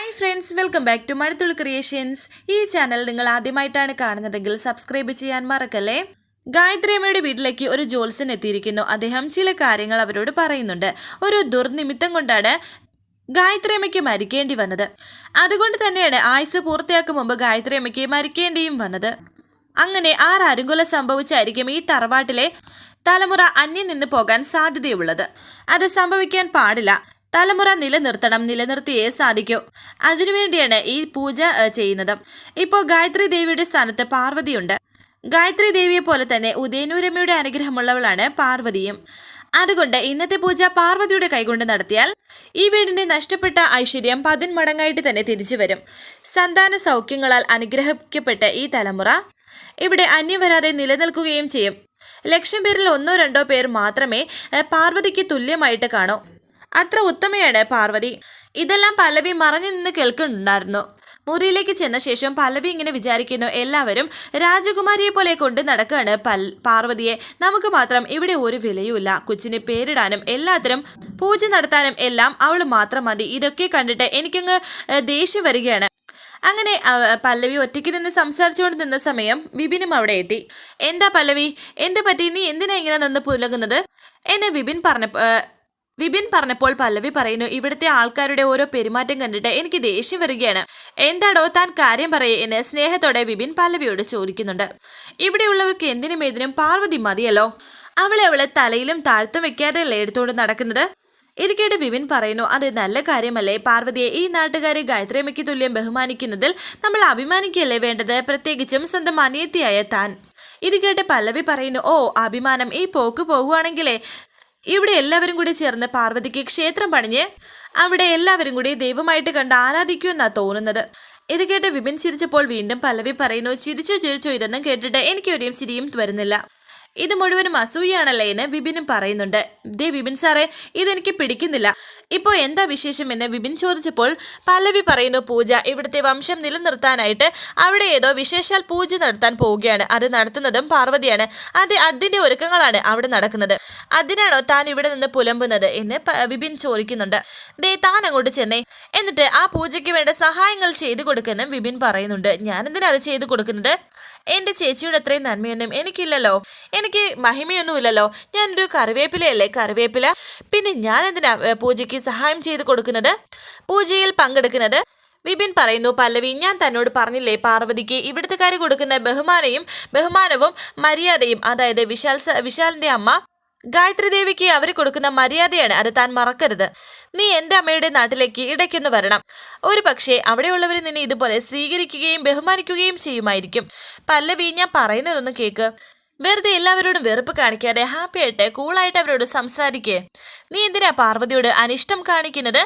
Hi friends, welcome back to Mazhathulli creations. ഈ channel നിങ്ങൾ ആദ്യമായിട്ടാണ് കാണുന്നതെങ്കിൽ സബ്സ്ക്രൈബ് ചെയ്യാൻ മറക്കല്ലേ. ഗായത്രി അമ്മയുടെ വീട്ടിലേക്ക് ഒരു ജോത്സ്യൻ എത്തിയിരിക്കുന്നു. അദ്ദേഹം ചില കാര്യങ്ങൾ അവരോട് പറയുന്നുണ്ട്. ഒരു ദുർനിമിത്തം കൊണ്ടാണ് ഗായത്രി അമ്മയ്ക്ക് മരിക്കേണ്ടി വന്നത്. അതുകൊണ്ട് തന്നെയാണ് ആയുസ് പൂർത്തിയാക്കും മുമ്പ് ഗായത്രി അമ്മയ്ക്ക് മരിക്കേണ്ടിയും വന്നത്. അങ്ങനെ ആരരുകൊല സംഭവിച്ചായിരിക്കും ഈ തറവാട്ടിലെ തലമുറ അന്യം നിന്ന് പോകാൻ സാധ്യതയുള്ളത്. അത് സംഭവിക്കാൻ പാടില്ല. തലമുറ നിലനിർത്തിയേ സാധിക്കൂ. അതിനുവേണ്ടിയാണ് ഈ പൂജ ചെയ്യുന്നത്. ഇപ്പോൾ ഗായത്രി ദേവിയുടെ സ്ഥാനത്ത് പാർവതിയുണ്ട്. ഗായത്രി ദേവിയെ പോലെ തന്നെ ഉദയനൂരമ്മയുടെ അനുഗ്രഹമുള്ളവളാണ് പാർവതിയും. അതുകൊണ്ട് ഇന്നത്തെ പൂജ പാർവതിയുടെ കൈകൊണ്ട് നടത്തിയാൽ ഈ വീടിന്റെ നഷ്ടപ്പെട്ട ഐശ്വര്യം 10 മടങ്ങായിട്ട് തന്നെ തിരിച്ചു വരും. സന്താന സൗഖ്യങ്ങളാൽ അനുഗ്രഹിക്കപ്പെട്ട ഈ തലമുറ ഇവിടെ അന്യം വരാതെ നിലനിൽക്കുകയും ചെയ്യും. ലക്ഷം പേരിൽ 1-2 പേർ മാത്രമേ പാർവതിക്ക് തുല്യമായിട്ട് കാണൂ. അത്ര ഉത്തമയാണ് പാർവതി. ഇതെല്ലാം പല്ലവി മറഞ്ഞു നിന്ന് കേൾക്കുന്നുണ്ടായിരുന്നു. മുറിയിലേക്ക് ചെന്ന ശേഷം പല്ലവി ഇങ്ങനെ വിചാരിക്കുന്നു, എല്ലാവരും രാജകുമാരിയെ പോലെ കൊണ്ട് നടക്കുകയാണ് പാർവതിയെ. നമുക്ക് മാത്രം ഇവിടെ ഒരു വിലയുമില്ല. കൊച്ചിന് പേരിടാനും എല്ലാത്തിനും പൂജ നടത്താനും എല്ലാം അവൾ മാത്രം മതി. ഇതൊക്കെ കണ്ടിട്ട് എനിക്കങ്ങ് ദേഷ്യം വരികയാണ്. അങ്ങനെ പല്ലവി ഒറ്റയ്ക്ക് നിന്ന് സംസാരിച്ചുകൊണ്ട് നിന്ന സമയം വിപിനും അവിടെ എത്തി. എന്താ പല്ലവി, എന്ത് പറ്റി? നീ എന്തിനാ ഇങ്ങനെ നിന്ന് പുലകുന്നത് എന്നെ വിപിൻ പറഞ്ഞപ്പോൾ പല്ലവി പറയുന്നു, ഇവിടുത്തെ ആൾക്കാരുടെ ഓരോ പെരുമാറ്റം കണ്ടിട്ട് എനിക്ക് ദേഷ്യം വരികയാണ്. എന്താടോ താൻ കാര്യം പറയേ എന്ന് സ്നേഹത്തോടെ വിപിൻ പല്ലവിയോട് ചോദിക്കുന്നുണ്ട്. ഇവിടെയുള്ളവർക്ക് എന്തിനും ഏതിനും പാർവതി മതിയല്ലോ. അവളെ തലയിലും താഴ്ത്തും വെക്കാതെയല്ലേ എടുത്തുകൊണ്ട് നടക്കുന്നത്. ഇത് കേട്ട് വിപിൻ പറയുന്നു, അത് നല്ല കാര്യമല്ലേ. പാർവതിയെ ഈ നാട്ടുകാരെ ഗായത്രിയമ്മയ്ക്ക് തുല്യം ബഹുമാനിക്കുന്നതിൽ നമ്മൾ അഭിമാനിക്കുകയല്ലേ വേണ്ടത്, പ്രത്യേകിച്ചും സ്വന്തം അനിയത്തിയായ താൻ. ഇത് കേട്ട് പല്ലവി പറയുന്നു, ഓ അഭിമാനം, ഈ പോക്ക് പോകുവാണെങ്കിലേ ഇവിടെ എല്ലാവരും കൂടി ചേർന്ന് പാർവതിക്ക് ക്ഷേത്രം പണിഞ്ഞ് അവിടെ എല്ലാവരും കൂടി ദൈവമായിട്ട് കണ്ട് ആരാധിക്കുമെന്നാ തോന്നുന്നത്. ഇത് കേട്ട് വിപിൻ ചിരിച്ചപ്പോൾ വീണ്ടും പല്ലവി പറയുന്നു, ചിരിച്ചോ ഇതൊന്നും കേട്ടിട്ട് എനിക്ക് ഒരു ചിരിയും വരുന്നില്ല. ഇത് മുഴുവനും അസൂയാണല്ലേ എന്ന് വിപിനും പറയുന്നുണ്ട്. ദേ വിപിൻ സാറേ, ഇതെനിക്ക് പിടിക്കുന്നില്ല. ഇപ്പോൾ എന്താ വിശേഷം എന്ന് വിപിൻ ചോദിച്ചപ്പോൾ പല്ലവി പറയുന്നു, പൂജ ഇവിടുത്തെ വംശം നിലനിർത്താനായിട്ട് അവിടെ ഏതോ വിശേഷാൽ പൂജ നടത്താൻ പോവുകയാണ്. അത് നടത്തുന്നതും പാർവതിയാണ്. അതിന്റെ ഒരുക്കങ്ങളാണ് അവിടെ നടക്കുന്നത്. അതിനാണോ താൻ ഇവിടെ നിന്ന് പുലമ്പുന്നത് എന്ന് വിപിൻ ചോദിക്കുന്നുണ്ട്. ദേ താൻ അങ്ങോട്ട് ചെന്നേ, എന്നിട്ട് ആ പൂജയ്ക്ക് വേണ്ട സഹായങ്ങൾ ചെയ്തു കൊടുക്കുമെന്നും വിപിൻ പറയുന്നുണ്ട്. ഞാനെന്തിനാ അത് ചെയ്തു കൊടുക്കുന്നത്? എൻ്റെ ചേച്ചിയുടെ അത്രയും നന്മയൊന്നും എനിക്കില്ലല്ലോ, എനിക്ക് മഹിമയൊന്നുമില്ലല്ലോ. ഞാനൊരു കറിവേപ്പിലയല്ലേ, കറിവേപ്പില. പിന്നെ ഞാൻ എന്തിനാ പൂജയ്ക്ക് സഹായം ചെയ്ത് കൊടുക്കുന്നത്, പൂജയിൽ പങ്കെടുക്കുന്നത്? വിപിൻ പറയുന്നു, പല്ലവി ഞാൻ തന്നോട് പറഞ്ഞില്ലേ, പാർവതിക്ക് ഇവിടുത്തെക്കാര് കൊടുക്കുന്ന ബഹുമാനവും മര്യാദയും, അതായത് വിശാലിന്റെ അമ്മ ഗായത്രി ദേവിക്ക് അവർ കൊടുക്കുന്ന മര്യാദയാണ്, അത് താൻ മറക്കരുത്. നീ എൻ്റെ അമ്മയുടെ നാട്ടിലേക്ക് ഇടയ്ക്കൊന്ന് വരണം. ഒരു പക്ഷേ അവിടെയുള്ളവർ നിന്നെ ഇതുപോലെ സ്വീകരിക്കുകയും ബഹുമാനിക്കുകയും ചെയ്യുമായിരിക്കും. പല്ലവി ഞാൻ പറയുന്നതൊന്ന് കേൾക്ക്. വെറുതെ എല്ലാവരോടും വെറുപ്പ് കാണിക്കാതെ ഹാപ്പിയായിട്ട് കൂളായിട്ട് അവരോട് സംസാരിക്കേ. നീ എന്തിനാ പാർവതിയോട് അനിഷ്ടം കാണിക്കുന്നത്?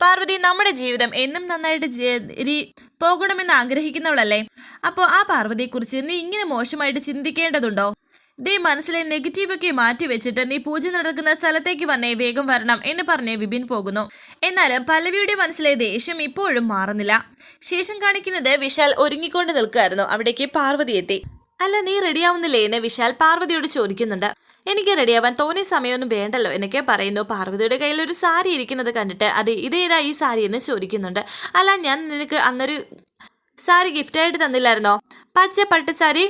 പാർവതി നമ്മുടെ ജീവിതം എന്നും നന്നായിട്ട് പോകണമെന്ന് ആഗ്രഹിക്കുന്നവളല്ലേ. അപ്പോൾ ആ പാർവതിയെക്കുറിച്ച് നീ ഇങ്ങനെ മോശമായിട്ട് ചിന്തിക്കേണ്ടതുണ്ടോ? ദേ മനസ്സിലെ നെഗറ്റീവൊക്കെ മാറ്റി വെച്ചിട്ട് നീ പൂജ നടക്കുന്ന സ്ഥലത്തേക്ക് വന്നേ, വേഗം വരണം എന്ന് പറഞ്ഞ് വിപിൻ പോകുന്നു. എന്നാലും പല്ലവിയുടെ മനസ്സിലെ ദേഷ്യം ഇപ്പോഴും മാറുന്നില്ല. ശേഷം കാണിക്കുന്നത് വിശാൽ ഒരുങ്ങിക്കൊണ്ട് നിൽക്കുകയായിരുന്നു. അവിടേക്ക് പാർവതി എത്തി. അല്ല, നീ റെഡിയാവുന്നില്ലേ എന്ന് വിശാൽ പാർവതിയോട് ചോദിക്കുന്നുണ്ട്. എനിക്ക് റെഡിയാവാൻ തോന്നിയ സമയമൊന്നും വേണ്ടല്ലോ എന്നൊക്കെ പറയുന്നു. പാർവതിയുടെ കയ്യിൽ ഒരു സാരി ഇരിക്കുന്നത് കണ്ടിട്ട് അത് ഇതേതാ ഈ സാരി എന്ന് ചോദിക്കുന്നുണ്ട്. അല്ല, ഞാൻ നിനക്ക് അന്നൊരു സാരി ഗിഫ്റ്റായിട്ട് തന്നില്ലായിരുന്നോ, പച്ച പട്ട് സാരി,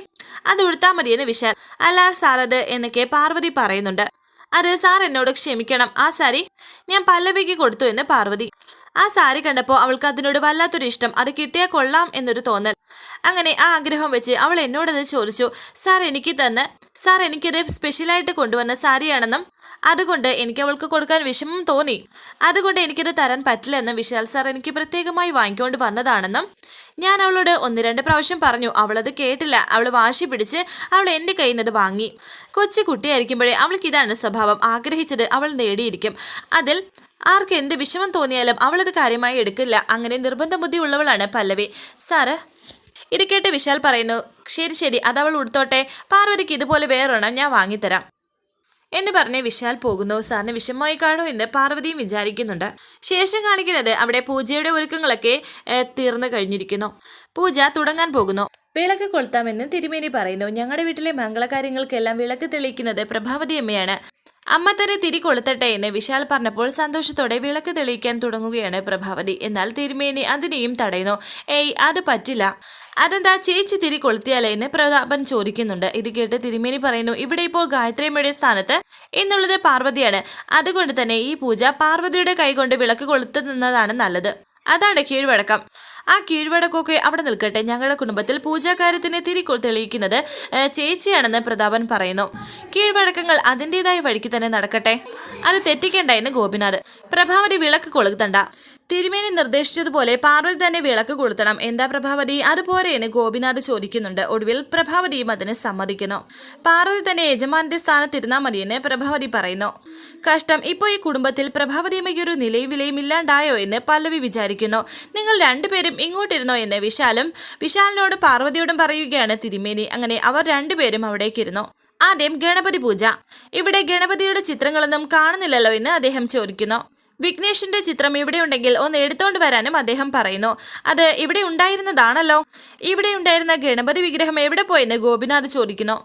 അത് ഉടുത്താൽ മതിയെന്ന് വിശാൽ. അല്ല സാർ അത് എന്നൊക്കെ പാർവതി പറയുന്നുണ്ട്. അത് സാർ എന്നോട് ക്ഷമിക്കണം, ആ സാരി ഞാൻ പല്ലവിക്ക് കൊടുത്തു എന്ന് പാർവതി. ആ സാരി കണ്ടപ്പോൾ അവൾക്ക് അതിനോട് വല്ലാത്തൊരു ഇഷ്ടം, അത് കിട്ടിയാൽ കൊള്ളാം എന്നൊരു തോന്നൽ. അങ്ങനെ ആ ആഗ്രഹം വെച്ച് അവൾ എന്നോടത് ചോദിച്ചു. സാർ എനിക്കത് സ്പെഷ്യലായിട്ട് കൊണ്ടുവന്ന സാരിയാണെന്നും അതുകൊണ്ട് എനിക്ക് അവൾക്ക് കൊടുക്കാൻ വിഷമം തോന്നി, അതുകൊണ്ട് എനിക്കത് തരാൻ പറ്റില്ലെന്നും വിശാൽ സാർ എനിക്ക് പ്രത്യേകമായി വാങ്ങിക്കൊണ്ട് വന്നതാണെന്നും ഞാൻ അവളോട് 1-2 പ്രാവശ്യം പറഞ്ഞു. അവളത് കേട്ടില്ല. അവൾ വാശി പിടിച്ച് അവൾ എൻ്റെ കയ്യിൽ നിന്ന് വാങ്ങി. കൊച്ചു കുട്ടിയായിരിക്കുമ്പോഴേ അവൾക്ക് ഇതാണ് സ്വഭാവം. ആഗ്രഹിച്ചത് അവൾ നേടിയിരിക്കും. അതിൽ ആർക്ക് എന്ത് വിഷമം തോന്നിയാലും അവളത് കാര്യമായി എടുക്കില്ല. അങ്ങനെ നിർബന്ധ ബുദ്ധി ഉള്ളവളാണ് പല്ലവി. സാറ് ഇത് കേട്ട് വിശാൽ പറയുന്നു, ശരി അതവൾ ഉടുത്തോട്ടെ, പാർവതിക്ക് ഇതുപോലെ വേറൊരെണ്ണം ഞാൻ വാങ്ങിത്തരാം എന്ന് പറഞ്ഞ് വിശാൽ പോകുന്നു. സാറിന് വിഷമമായി കാണൂ എന്ന് പാർവതിയും വിചാരിക്കുന്നുണ്ട്. ശേഷം കാണിക്കുന്നത് അവിടെ പൂജയുടെ ഒരുക്കങ്ങളൊക്കെ തീർന്നു കഴിഞ്ഞിരിക്കുന്നു. പൂജ തുടങ്ങാൻ പോകുന്നു. വിളക്ക് കൊളുത്താമെന്ന് തിരുമേനി പറയുന്നു. ഞങ്ങളുടെ വീട്ടിലെ മംഗളകാര്യങ്ങൾക്കെല്ലാം വിളക്ക് തെളിയിക്കുന്നത് പ്രഭാവതി അമ്മയാണ്. അമ്മ തന്നെ തിരി കൊളുത്തട്ടെ എന്ന് വിശാൽ പറഞ്ഞപ്പോൾ സന്തോഷത്തോടെ വിളക്ക് തെളിയിക്കാൻ തുടങ്ങുകയാണ് പ്രഭാവതി. എന്നാൽ തിരുമേനി അതിനെയും തടയുന്നു. ഏയ്, അത് പറ്റില്ല. അതെന്താ, ചേച്ചി തിരി കൊളുത്തിയാലേ എന്ന് പ്രതാപൻ ചോദിക്കുന്നുണ്ട്. ഇത് കേട്ട് തിരുമേനി പറയുന്നു, ഇവിടെ ഇപ്പോൾ ഗായത്രിയമ്മയുടെ സ്ഥാനത്ത് എന്നുള്ളത് പാർവതിയാണ്. അതുകൊണ്ട് തന്നെ ഈ പൂജ പാർവതിയുടെ കൈകൊണ്ട് വിളക്ക് കൊളുത്തുന്നതാണ് നല്ലത്. അതാണ് കീഴ്വഴക്കം. ആ കീഴ്വഴക്കമൊക്കെ അവിടെ നിൽക്കട്ടെ. ഞങ്ങളുടെ കുടുംബത്തിൽ പൂജാകാര്യത്തിന് തിരി തെളിയിക്കുന്നത് ചേച്ചിയാണെന്ന് പ്രതാപൻ പറയുന്നു. കീഴ്വഴക്കങ്ങൾ അതിൻ്റെതായ വഴിക്ക് തന്നെ നടക്കട്ടെ, അത് തെറ്റിക്കേണ്ട എന്ന് ഗോപിനാഥ്. പ്രഭാവതി വിളക്ക് കൊളുത്തണ്ട. തിരുമേനി നിർദ്ദേശിച്ചതുപോലെ പാർവതി തന്നെ വിളക്ക് കൊളുത്തണം. എന്താ പ്രഭാവതി, അതുപോലെ എന്ന് ഗോപിനാഥ് ചോദിക്കുന്നുണ്ട്. ഒടുവിൽ പ്രഭാവതിയും അതിന് സമ്മതിക്കുന്നു. പാർവതി തന്നെ യജമാന്റെ സ്ഥാനത്തിരുന്നാൽ മതിയെന്ന് പ്രഭാവതി പറയുന്നു. കഷ്ടം, ഇപ്പോൾ ഈ കുടുംബത്തിൽ പ്രഭാവതിയമ്മയ്ക്കൊരു നിലയും വിലയും ഇല്ലാണ്ടായോ എന്ന് പല്ലവി വിചാരിക്കുന്നു. നിങ്ങൾ രണ്ടുപേരും ഇങ്ങോട്ടിരുന്നോ എന്ന് വിശാലിനോട് പാർവതിയോടും പറയുകയാണ് തിരുമേനി. അങ്ങനെ അവർ രണ്ടുപേരും അവിടേക്കിരുന്നു. ആദ്യം ഗണപതി പൂജ. ഇവിടെ ഗണപതിയുടെ ചിത്രങ്ങളൊന്നും കാണുന്നില്ലല്ലോ എന്ന് അദ്ദേഹം ചോദിക്കുന്നു. വിഘ്നേഷിന്റെ ചിത്രം ഇവിടെ ഉണ്ടെങ്കിൽ ഒന്ന് എടുത്തോണ്ട് വരാനും അദ്ദേഹം പറയുന്നു. അത് ഇവിടെ ഉണ്ടായിരുന്നതാണല്ലോ. ഇവിടെ ഉണ്ടായിരുന്ന ഗണപതി വിഗ്രഹം എവിടെ പോയെന്ന് ഗോപിനാഥ് ചോദിക്കുന്നു.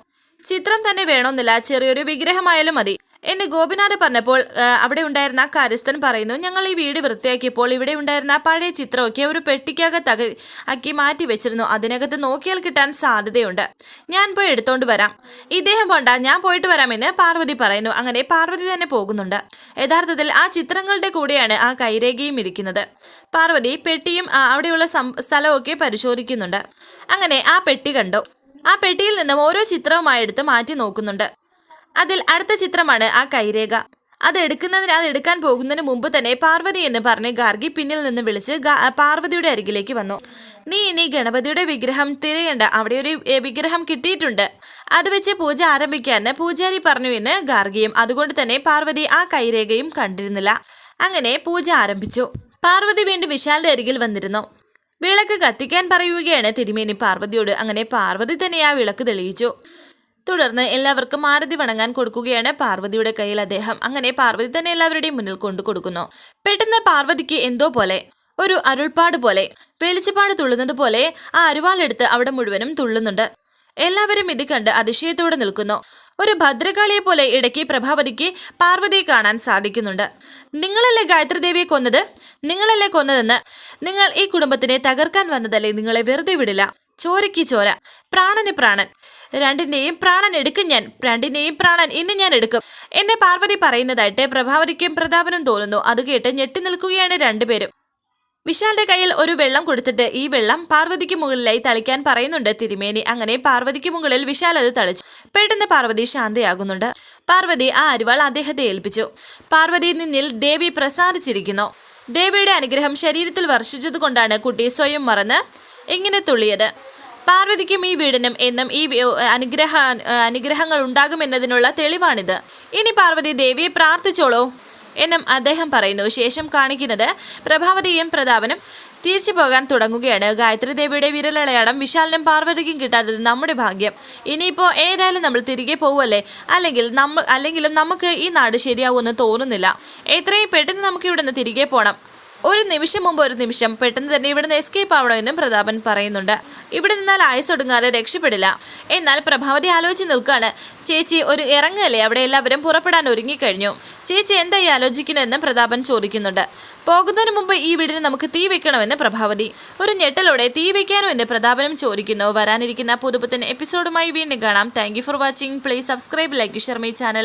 ചിത്രം തന്നെ വേണമെന്നില്ല, ചെറിയൊരു വിഗ്രഹമായാലും മതി എന്ന് ഗോപിനാഥ് പറഞ്ഞപ്പോൾ അവിടെ ഉണ്ടായിരുന്ന കാര്യസ്ഥൻ പറയുന്നു, ഞങ്ങൾ ഈ വീട് വൃത്തിയാക്കിയപ്പോൾ ഇവിടെ ഉണ്ടായിരുന്ന പഴയ ചിത്രമൊക്കെ ഒരു പെട്ടിക്കകത്ത് ആക്കി മാറ്റി വെച്ചിരുന്നു. അതിനകത്ത് നോക്കിയാൽ കിട്ടാൻ സാധ്യതയുണ്ട്. ഞാൻ പോയി എടുത്തോണ്ട് വരാം. ഇദ്ദേഹം പോണ്ട, ഞാൻ പോയിട്ട് വരാമെന്ന് പാർവതി പറയുന്നു. അങ്ങനെ പാർവതി തന്നെ പോകുന്നുണ്ട്. യഥാർത്ഥത്തിൽ ആ ചിത്രങ്ങളുടെ കൂടെയാണ് ആ കൈരേഖയും ഇരിക്കുന്നത്. പാർവതി പെട്ടിയും അവിടെയുള്ള സ്ഥലമൊക്കെ പരിശോധിക്കുന്നുണ്ട്. അങ്ങനെ ആ പെട്ടി കണ്ടു. ആ പെട്ടിയിൽ നിന്നും ഓരോ ചിത്രവുമായി എടുത്ത് മാറ്റി നോക്കുന്നുണ്ട്. അതിൽ അടുത്ത ചിത്രമാണ് ആ കൈരേഖ. അത് എടുക്കാൻ പോകുന്നതിന് മുമ്പ് തന്നെ പാർവതി എന്ന് പറഞ്ഞ് ഗാർഗി പിന്നിൽ നിന്ന് വിളിച്ച് പാർവതിയുടെ അരികിലേക്ക് വന്നു. നീ ഗണപതിയുടെ വിഗ്രഹം തിരയണ്ട, അവിടെ ഒരു വിഗ്രഹം കിട്ടിയിട്ടുണ്ട്, അത് വെച്ച് പൂജ ആരംഭിക്കാന്ന് പൂജാരി പറഞ്ഞു എന്ന് ഗാർഗിയും. അതുകൊണ്ട് തന്നെ പാർവതി ആ കൈരേഖയും കണ്ടിരുന്നില്ല. അങ്ങനെ പൂജ ആരംഭിച്ചു. പാർവതി വീണ്ടും വിശാലിന്റെ അരികിൽ വന്നിരുന്നു. വിളക്ക് കത്തിക്കാൻ പറയുകയാണ് തിരുമേനി പാർവതിയോട്. അങ്ങനെ പാർവതി തന്നെ ആ വിളക്ക് തെളിയിച്ചു. തുടർന്ന് എല്ലാവർക്കും ആരതി വണങ്ങാൻ കൊടുക്കുകയാണ് പാർവതിയുടെ കയ്യിൽ അദ്ദേഹം. അങ്ങനെ പാർവതി തന്നെ എല്ലാവരുടെയും മുന്നിൽ കൊണ്ടു കൊടുക്കുന്നു. പെട്ടെന്ന് പാർവതിക്ക് എന്തോ പോലെ, ഒരു അരുൾപ്പാട് പോലെ, വെളിച്ചപ്പാട് തുള്ളുന്നത് പോലെ ആ അരുവാളെടുത്ത് അവിടെ മുഴുവനും തുള്ളുന്നുണ്ട്. എല്ലാവരും ഇത് കണ്ട് അതിശയത്തോടെ നിൽക്കുന്നു. ഒരു ഭദ്രകാളിയെ പോലെ ഇടയ്ക്ക് പ്രഭാവതിക്ക് പാർവതിയെ കാണാൻ സാധിക്കുന്നുണ്ട്. നിങ്ങളല്ലേ ഗായത്രി ദേവിയെ കൊന്നത്? നിങ്ങളല്ലേ കൊന്നതെന്ന്? നിങ്ങൾ ഈ കുടുംബത്തിനെ തകർക്കാൻ വന്നതല്ലേ? നിങ്ങളെ വെറുതെ വിടില്ല. ചോരയ്ക്ക് ചോര, പ്രാണന് പ്രാണൻ, രണ്ടിന്റെയും പ്രാണൻ എടുക്കും ഞാൻ. രണ്ടിന്റെയും പ്രാണൻ ഇന്ന് ഞാൻ എടുക്കും എന്നെ പാർവതി പറയുന്നതായിട്ട് പ്രഭാവതിക്കും പ്രതാപനും തോന്നുന്നു. അത് കേട്ട് ഞെട്ടി നിൽക്കുകയാണ് രണ്ടുപേരും. വിശാലിന്റെ കയ്യിൽ ഒരു വെള്ളം കൊടുത്തിട്ട് ഈ വെള്ളം പാർവതിക്ക് മുകളിലായി തളിക്കാൻ പറയുന്നുണ്ട് തിരുമേനി. അങ്ങനെ പാർവതിക്ക് മുകളിൽ വിശാൽ അത് തളിച്ചു. പെട്ടെന്ന് പാർവതി ശാന്തയാകുന്നുണ്ട്. പാർവതി ആ അരിവാൾ അദ്ദേഹത്തെ ഏൽപ്പിച്ചു. പാർവതി നിന്നിൽ ദേവി പ്രസാദിച്ചിരിക്കുന്നു. ദേവിയുടെ അനുഗ്രഹം ശരീരത്തിൽ വർഷിച്ചതുകൊണ്ടാണ് കുട്ടി സ്വയം മറന്ന് ഇങ്ങനെ തുള്ളിയത്. പാർവതിക്കും ഈ വീടിനും എന്നും ഈ അനുഗ്രഹങ്ങൾ ഉണ്ടാകുമെന്നതിനുള്ള തെളിവാണിത്. ഇനി പാർവതി ദേവിയെ പ്രാർത്ഥിച്ചോളൂ എന്നും അദ്ദേഹം പറയുന്നു. ശേഷം കാണിക്കുന്നത് പ്രഭാവതിയും പ്രതാപനും തിരിച്ചു പോകാൻ തുടങ്ങുകയാണ്. ഗായത്രി ദേവിയുടെ വിരലടയാളം വിശാലിനും പാർവതിക്കും കിട്ടാത്തത് നമ്മുടെ ഭാഗ്യം. ഇനിയിപ്പോൾ ഏതായാലും നമ്മൾ തിരികെ പോവുമല്ലേ? അല്ലെങ്കിലും നമുക്ക് ഈ നാട് ശരിയാവുമെന്ന് തോന്നുന്നില്ല. എത്രയും പെട്ടെന്ന് നമുക്ക് ഇവിടെ നിന്ന് തിരികെ പോകണം. ഒരു നിമിഷം പെട്ടെന്ന് തന്നെ ഇവിടുന്ന് എസ്കേപ്പ് ആവണമെന്നും പ്രതാപൻ പറയുന്നുണ്ട്. ഇവിടെ നിന്നാൽ ആയുസൊടുങ്ങാതെ രക്ഷപ്പെടില്ല. എന്നാൽ പ്രഭാവതി ആലോചിച്ച് നിൽക്കുകയാണ്. ചേച്ചി ഒരു ഇറങ്ങല്ലേ? അവിടെ എല്ലാവരും പുറപ്പെടാൻ ഒരുങ്ങിക്കഴിഞ്ഞു. ചേച്ചി എന്തായി ആലോചിക്കുന്നതെന്ന് പ്രതാപൻ ചോദിക്കുന്നുണ്ട്. പോകുന്നതിന് മുമ്പ് ഈ വീടിന് നമുക്ക് തീ വെക്കണമെന്ന് പ്രഭാവതി ഒരു ഞെട്ടലോടെ തീ വെക്കാനോ എന്ന് പ്രതാപനും ചോദിക്കുന്നു. വരാനിരിക്കുന്ന പുതുപുത്തൻ എപ്പിസോഡുമായി വീണ്ടും കാണാം. Thank you for watching. Please subscribe, like, share my channel.